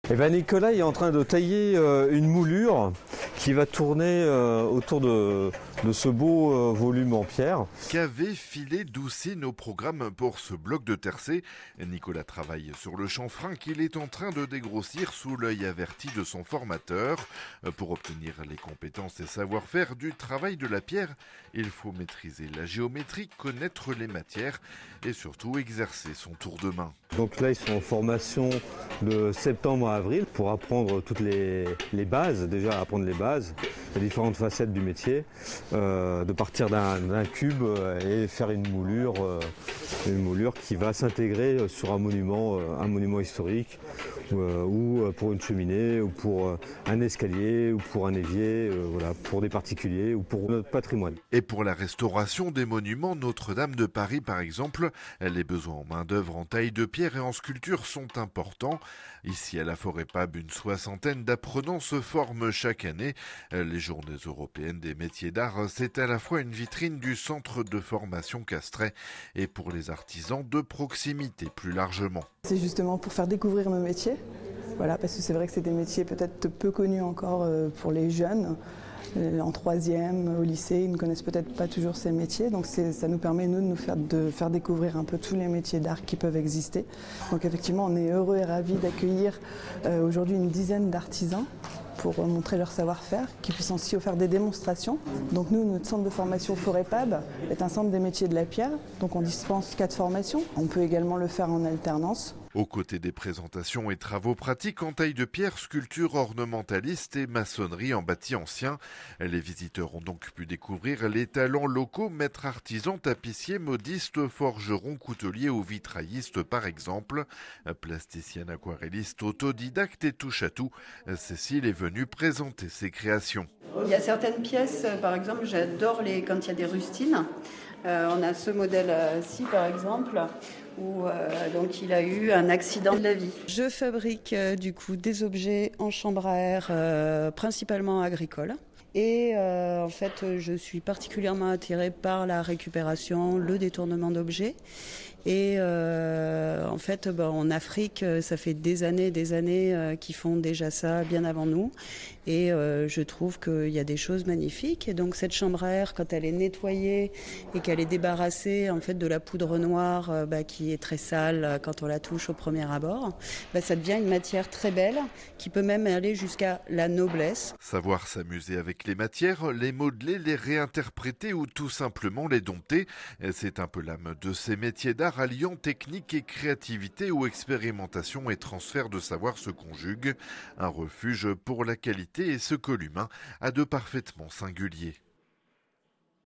Eh ben Nicolas est en train de tailler une moulure qui va tourner autour de ce beau volume en pierre. Qu'avait filé doucé nos programmes pour ce bloc de tercé. Nicolas travaille sur le chanfrein qu'il est en train de dégrossir sous l'œil averti de son formateur. Pour obtenir les compétences et savoir-faire du travail de la pierre, il faut maîtriser la géométrie, connaître les matières et surtout exercer son tour de main. Donc là ils sont en formation de septembre à avril pour apprendre toutes les bases, déjà apprendre les bases, les différentes facettes du métier, de partir d'un cube et faire une moulure qui va s'intégrer sur un monument historique ou pour une cheminée ou pour un escalier ou pour un évier, voilà, pour des particuliers ou pour notre patrimoine. Et pour la restauration des monuments, Notre-Dame de Paris par exemple, les besoins en main-d'œuvre en taille de pierre et en sculpture sont importants. Ici à la Forêt Pab, une soixantaine d'apprenants se forment chaque année. Les Journées européennes des métiers d'art, c'est à la fois une vitrine du centre de formation Castrais et pour les artisans de proximité plus largement. C'est justement pour faire découvrir nos métiers, voilà, parce que c'est vrai que c'est des métiers peut-être peu connus encore pour les jeunes. En troisième, au lycée, ils ne connaissent peut-être pas toujours ces métiers, donc ça nous permet nous de faire découvrir un peu tous les métiers d'art qui peuvent exister. Donc effectivement, on est heureux et ravis d'accueillir aujourd'hui une dizaine d'artisans pour montrer leur savoir-faire, qui puissent aussi faire des démonstrations. Donc nous, notre centre de formation Forêt Pab est un centre des métiers de la pierre, donc on dispense 4 formations. On peut également le faire en alternance. Aux côtés des présentations et travaux pratiques en taille de pierre, sculpture ornementaliste et maçonnerie en bâti ancien, les visiteurs ont donc pu découvrir les talents locaux, maîtres artisans, tapissiers, modistes, forgerons, couteliers ou vitraillistes par exemple. Plasticienne, aquarelliste, autodidacte et touche-à-tout, Cécile est venue présenter ses créations. Il y a certaines pièces, par exemple, j'adore quand il y a des rustines. On a ce modèle-ci par exemple, où donc il a eu un accident de la vie. Je fabrique du coup des objets en chambre à air, principalement agricoles. Et en fait, je suis particulièrement attirée par la récupération, le détournement d'objets. Et en fait, en Afrique, ça fait des années qu'ils font déjà ça bien avant nous. Et je trouve qu'il y a des choses magnifiques. Et donc cette chambre à air, quand elle est nettoyée et qu'elle est débarrassée en fait de la poudre noire qui est très sale quand on la touche au premier abord, ça devient une matière très belle qui peut même aller jusqu'à la noblesse. Savoir s'amuser avec les matières, les modeler, les réinterpréter ou tout simplement les dompter, c'est un peu l'âme de ces métiers d'art alliant technique et créativité où expérimentation et transfert de savoir se conjuguent. Un refuge pour la qualité et ce que l'humain a de parfaitement singulier.